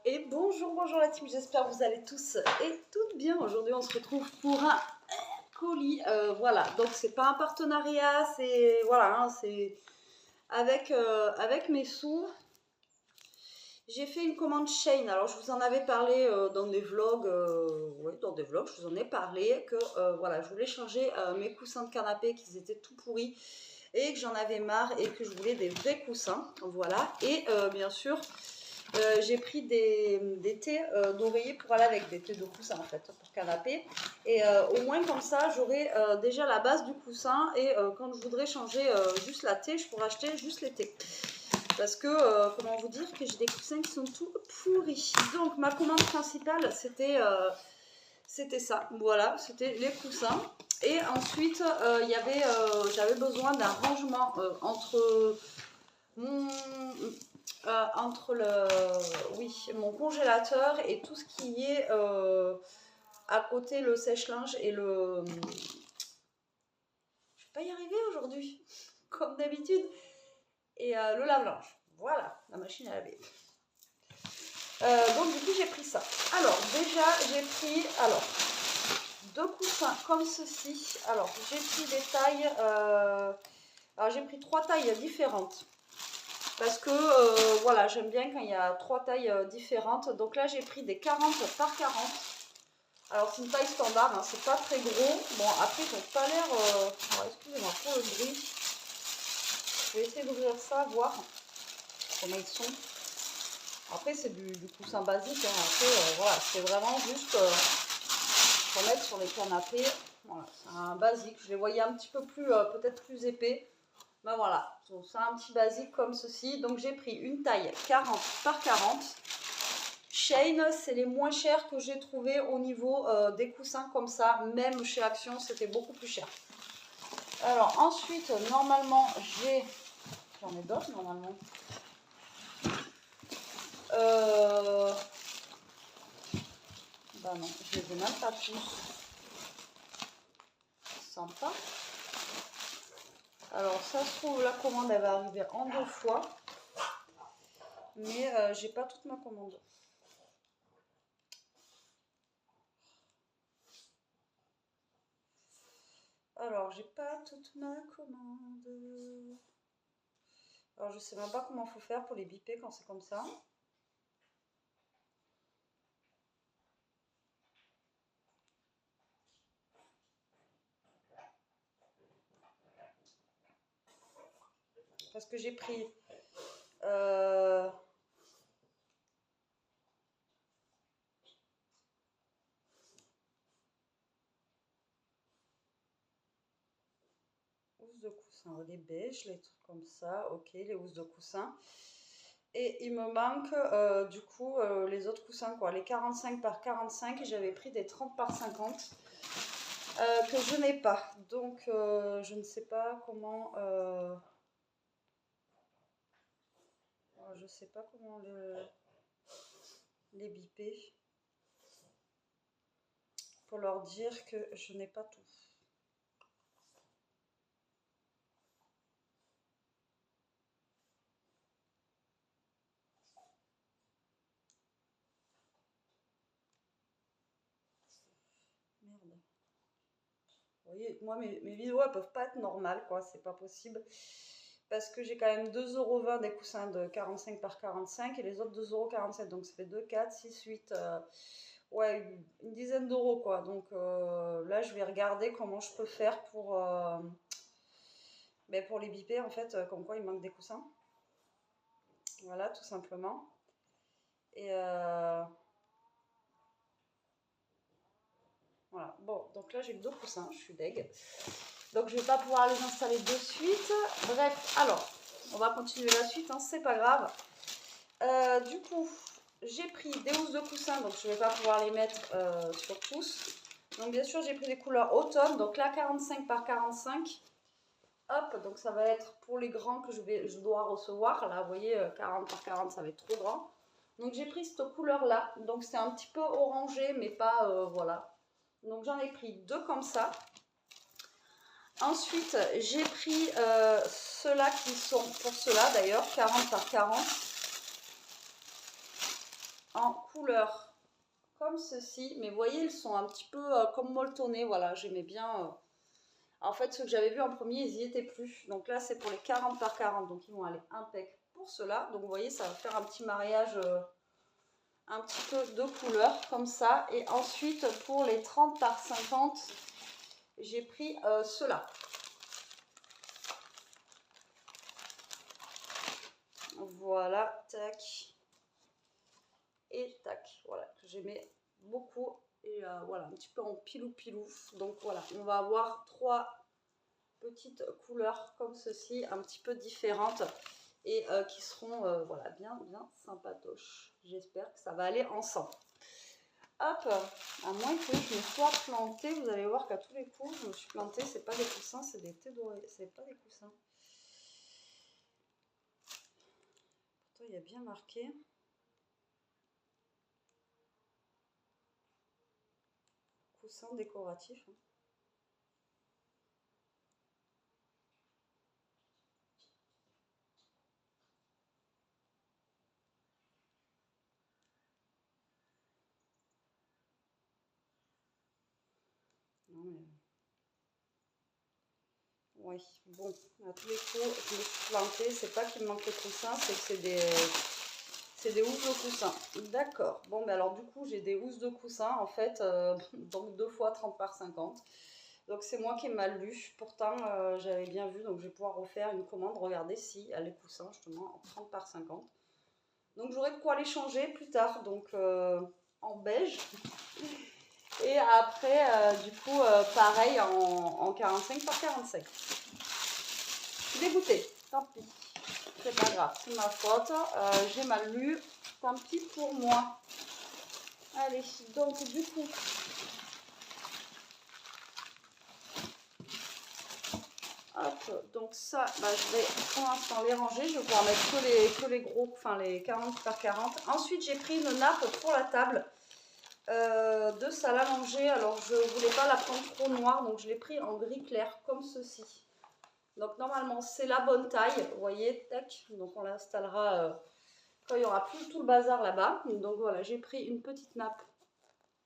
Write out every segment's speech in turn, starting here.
Et bonjour la team, j'espère que vous allez tous et toutes bien. Aujourd'hui on se retrouve pour un colis, voilà, donc c'est pas un partenariat, c'est voilà, hein, c'est avec mes sous. J'ai fait une commande Shein, alors je vous en avais parlé dans des vlogs, oui dans des vlogs je vous en ai parlé, que voilà, je voulais changer mes coussins de canapé qui étaient tout pourris et que j'en avais marre et que je voulais des vrais coussins, voilà, et bien sûr j'ai pris des thés d'oreiller pour aller avec, des thés de coussin en fait, pour canapé. Et au moins comme ça, j'aurai déjà la base du coussin et quand je voudrais changer juste la thé, je pourrais acheter juste les thés. Parce que, comment vous dire, que j'ai des coussins qui sont tout pourris. Donc ma commande principale, c'était ça. Voilà, c'était les coussins. Et ensuite, j'avais besoin d'un rangement mon, entre mon congélateur et tout ce qui est à côté, le sèche-linge et le... Je vais pas y arriver aujourd'hui, comme d'habitude. Et le lave-linge. Voilà, la machine à laver. Donc du coup j'ai pris ça. Alors déjà j'ai pris deux coussins comme ceci. Alors j'ai pris des tailles. Alors j'ai pris trois tailles différentes. Parce que voilà, j'aime bien quand il y a trois tailles différentes. Donc là j'ai pris des 40 par 40. Alors c'est une taille standard, hein, c'est pas très gros. Bon après ils n'ont pas l'air... excusez-moi pour le bruit. Je vais essayer d'ouvrir ça, voir comment ils sont. Après c'est du coussin basique, hein. Après voilà, c'est vraiment juste pour mettre sur les canapés. Voilà, c'est un basique. Je les voyais un petit peu plus, peut-être plus épais. Ben voilà, c'est un petit basique comme ceci. Donc j'ai pris une taille 40 par 40. Shein, c'est les moins chers que j'ai trouvé au niveau des coussins comme ça. Même chez Action, c'était beaucoup plus cher. Alors ensuite, normalement, j'en ai d'autres normalement. Bah non, je les ai même pas tous. Sympa. Alors ça se trouve, la commande elle va arriver en 2 fois. Mais j'ai pas toute ma commande. Alors, j'ai pas toute ma commande. Alors, je sais même pas comment faut faire pour les biper quand c'est comme ça. Parce que j'ai pris... housses de coussin, les beiges, les trucs comme ça. Ok, les housses de coussin. Et il me manque du coup les autres coussins, quoi. Les 45 par 45, j'avais pris des 30 par 50 que je n'ai pas. Donc je ne sais pas comment... je sais pas comment les biper. Pour leur dire que je n'ai pas tout. Merde. Vous voyez, moi mes vidéos elles peuvent pas être normales, quoi, c'est pas possible. Parce que j'ai quand même 2,20 € des coussins de 45 par 45 et les autres 2,47 €. Donc ça fait 2, 4, 6, 8, ouais, une dizaine d'euros, quoi. Donc là je vais regarder comment je peux faire pour les biper, en fait, comme quoi il manque des coussins. Voilà, tout simplement. Et voilà, bon, donc là j'ai que deux coussins, je suis deg. Donc je ne vais pas pouvoir les installer de suite. Bref, alors, on va continuer la suite, hein, c'est pas grave. Du coup, j'ai pris des housses de coussin, donc je ne vais pas pouvoir les mettre sur tous. Donc bien sûr, j'ai pris des couleurs automne, donc là 45 par 45. Hop, donc ça va être pour les grands que je dois recevoir. Là, vous voyez, 40 par 40, ça va être trop grand. Donc j'ai pris cette couleur-là. Donc c'est un petit peu orangé, mais pas, voilà. Donc j'en ai pris deux comme ça. Ensuite, j'ai pris ceux-là qui sont pour ceux-là d'ailleurs, 40 par 40. en couleur comme ceci. Mais vous voyez, ils sont un petit peu comme molletonnés. Voilà, j'aimais bien. En fait, ceux que j'avais vus en premier, ils n'y étaient plus. Donc là, c'est pour les 40 par 40. Donc ils vont aller impec pour cela. Donc vous voyez, ça va faire un petit mariage, un petit peu de couleur comme ça. Et ensuite, pour les 30 par 50, j'ai pris ceux-là. Voilà, tac. Et tac, voilà, que j'aimais beaucoup. Et voilà, un petit peu en pilou-pilou. Donc voilà, on va avoir 3 petites couleurs comme ceci, un petit peu différentes. Et qui seront voilà, bien sympatoches. J'espère que ça va aller ensemble. Hop, à moins que je me sois plantée, vous allez voir qu'à tous les coups, je me suis plantée. C'est pas des coussins, c'est des thés dorés. C'est pas des coussins. Pourtant, il y a bien marqué. Coussins décoratifs. Non, mais... Oui, bon, à tous les coups, je me suis plantée. C'est pas qu'il me manque les coussins, c'est que c'est des housses de coussins. D'accord. Bon, ben alors du coup, j'ai des housses de coussins, en fait, donc 2 fois 30 par 50. Donc c'est moi qui ai mal lu. Pourtant, j'avais bien vu, donc je vais pouvoir refaire une commande. Regardez si elle a les coussins, justement, en 30 par 50. Donc j'aurai de quoi les changer plus tard, donc en beige. Et après, du coup, pareil en 45 par 45. Je suis dégoûtée, tant pis. C'est pas grave, c'est ma faute. J'ai mal lu, tant pis pour moi. Allez, donc du coup, hop, donc ça, bah, je vais pour l'instant les ranger. Je vais pouvoir mettre que les gros, enfin les 40 par 40. Ensuite, j'ai pris une nappe pour la table de salle à manger. Alors, je voulais pas la prendre trop noire, donc je l'ai pris en gris clair, comme ceci. Donc, normalement, c'est la bonne taille. Vous voyez, tac. Donc, on l'installera quand il n'y aura plus tout le bazar là-bas. Donc, voilà, j'ai pris une petite nappe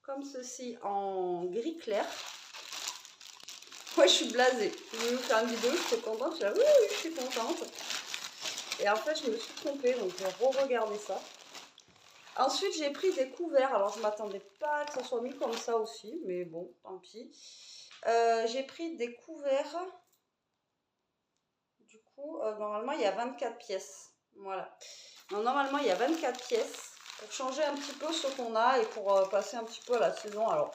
comme ceci en gris clair. Ouais, je suis blasée. Je vais vous faire une vidéo, je suis contente. Je suis là, oui, je suis contente. Et en fait, je me suis trompée, donc je vais re-regarder ça. Ensuite, j'ai pris des couverts. Alors, je ne m'attendais pas que ça soit mis comme ça aussi, mais bon, tant pis. J'ai pris des couverts. Du coup, normalement, il y a 24 pièces. Voilà. Donc, normalement, il y a 24 pièces pour changer un petit peu ce qu'on a et pour passer un petit peu à la saison. Alors,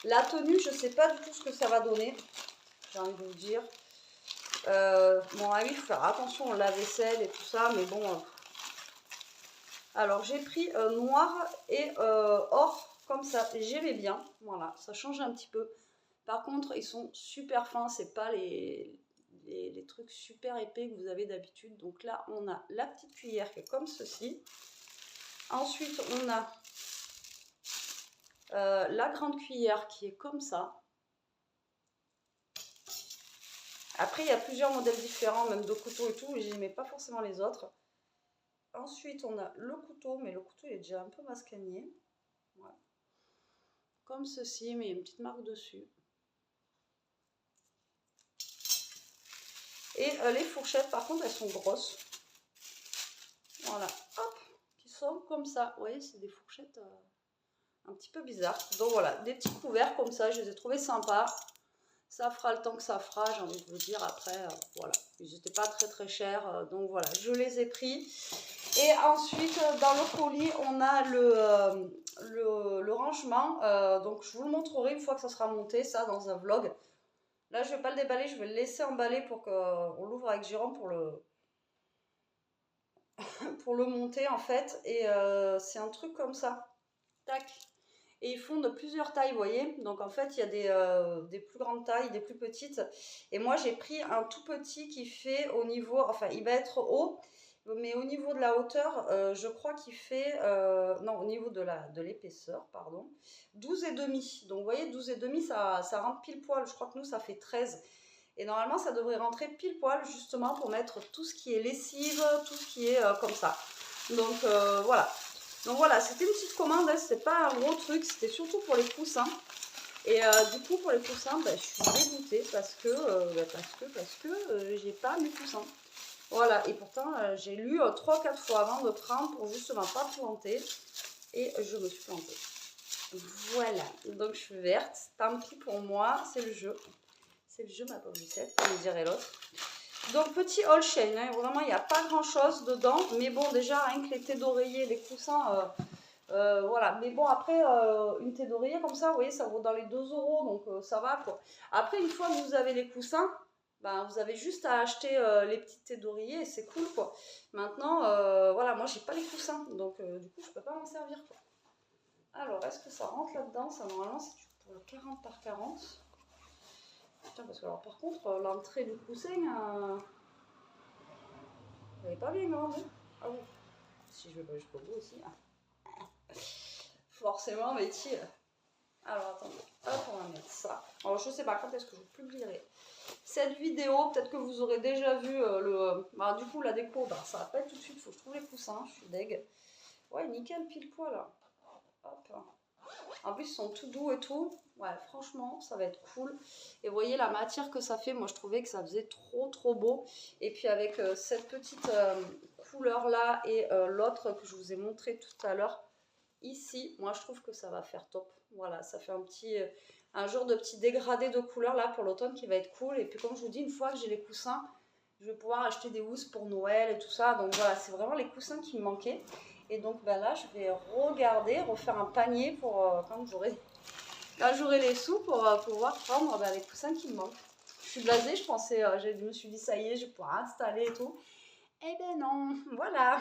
la tenue, je ne sais pas du tout ce que ça va donner. J'ai envie de vous dire. Bon, ah oui, il faut faire attention au lave-vaisselle et tout ça, mais bon. Alors, j'ai pris noir et or, comme ça. J'aimais bien. Voilà, ça change un petit peu. Par contre, ils sont super fins. C'est pas les trucs super épais que vous avez d'habitude. Donc là, on a la petite cuillère qui est comme ceci. Ensuite, on a la grande cuillère qui est comme ça. Après, il y a plusieurs modèles différents, même de couteaux et tout, mais j'aimais pas forcément les autres. Ensuite, on a le couteau, mais le couteau il est déjà un peu mascagné. Voilà. Comme ceci, mais il y a une petite marque dessus. Et les fourchettes, par contre, elles sont grosses. Voilà, hop, qui sont comme ça. Vous voyez, c'est des fourchettes un petit peu bizarres. Donc voilà, des petits couverts comme ça, je les ai trouvés sympas. Ça fera le temps que ça fera, j'ai envie de vous dire. Après, voilà, ils n'étaient pas très chers. Donc voilà, je les ai pris. Et ensuite, dans le colis, on a le rangement. Donc je vous le montrerai une fois que ça sera monté, ça, dans un vlog. Là, je ne vais pas le déballer, je vais le laisser emballer pour qu'on l'ouvre avec Jérôme pour pour le monter, en fait. Et c'est un truc comme ça. Tac. Et ils font de plusieurs tailles, vous voyez. Donc en fait, il y a des plus grandes tailles, des plus petites. Et moi, j'ai pris un tout petit qui fait au niveau... Enfin, il va être haut, mais au niveau de la hauteur, je crois qu'il fait... non, au niveau de l'épaisseur, pardon. 12,5. Donc vous voyez, 12,5, ça rentre pile poil. Je crois que nous, ça fait 13. Et normalement, ça devrait rentrer pile poil, justement, pour mettre tout ce qui est lessive, tout ce qui est comme ça. Donc voilà. Donc voilà, c'était une petite commande, hein, c'était pas un gros truc, c'était surtout pour les coussins. Et du coup, pour les coussins, je suis dégoûtée parce que j'ai pas mes coussins. Voilà, et pourtant, j'ai lu 3-4 fois avant de prendre pour justement pas planter. Et je me suis plantée. Voilà, donc je suis verte. Tant pis pour moi, c'est le jeu. C'est le jeu, ma pauvre Lucette, comme dirait l'autre. Donc, petit haul chain, hein, vraiment, il n'y a pas grand-chose dedans. Mais bon, déjà, rien que les thés d'oreiller, les coussins... voilà, mais bon, après, une thé d'oreiller comme ça, vous voyez, ça vaut dans les 2 €, donc ça va quoi. Après, une fois que vous avez les coussins, vous avez juste à acheter les petites thés d'oreiller et c'est cool quoi. Maintenant, voilà, moi j'ai pas les coussins, donc du coup, je peux pas m'en servir quoi. Alors, est-ce que ça rentre là-dedans? Ça, normalement, c'est pour le 40 par 40. Putain, parce que alors, par contre, l'entrée du coussin, elle est pas bien grande. Ah oui, si je vais pas jusqu'au bout aussi. Forcément, mais tire. Alors attendez, hop, on va mettre ça. Alors je sais pas quand est-ce que je publierai cette vidéo. Peut-être que vous aurez déjà vu du coup la déco, ça va pas être tout de suite, faut que je trouve les coussins, je suis deg. Ouais, nickel, pile poil là. Hop. En plus ils sont tout doux et tout. Ouais, franchement, ça va être cool. Et vous voyez la matière que ça fait, moi je trouvais que ça faisait trop beau. Et puis avec cette petite couleur là et l'autre que je vous ai montré tout à l'heure, ici, moi je trouve que ça va faire top. Voilà, ça fait un genre de petit dégradé de couleur là pour l'automne qui va être cool. Et puis comme je vous dis, une fois que j'ai les coussins, je vais pouvoir acheter des housses pour Noël et tout ça. Donc voilà, c'est vraiment les coussins qui me manquaient. Et donc là, je vais refaire un panier pour quand j'aurai les sous pour pouvoir prendre les coussins qui me manquent. Je suis blasée, je me suis dit ça y est, je vais pouvoir installer et tout. Eh ben non, voilà.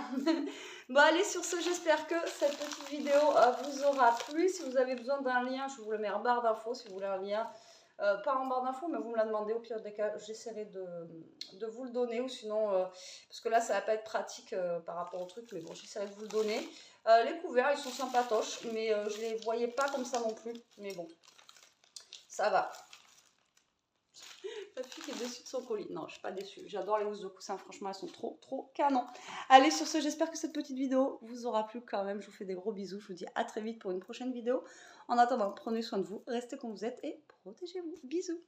Bon allez, sur ce, j'espère que cette petite vidéo vous aura plu. Si vous avez besoin d'un lien, je vous le mets en barre d'infos. Si vous voulez un lien, pas en barre d'infos, mais vous me la demandez. Au pire des cas, j'essaierai de vous le donner. Ou sinon, parce que là, ça va pas être pratique par rapport au truc. Mais bon, j'essaierai de vous le donner. Les couverts, ils sont sympatoches. Mais je les voyais pas comme ça non plus. Mais bon, ça va. La fille qui est déçue de son colis. Non, je suis pas déçue. J'adore les housses de coussin. Franchement, elles sont trop canon. Allez, sur ce, j'espère que cette petite vidéo vous aura plu quand même. Je vous fais des gros bisous. Je vous dis à très vite pour une prochaine vidéo. En attendant, prenez soin de vous, restez comme vous êtes et protégez-vous. Bisous.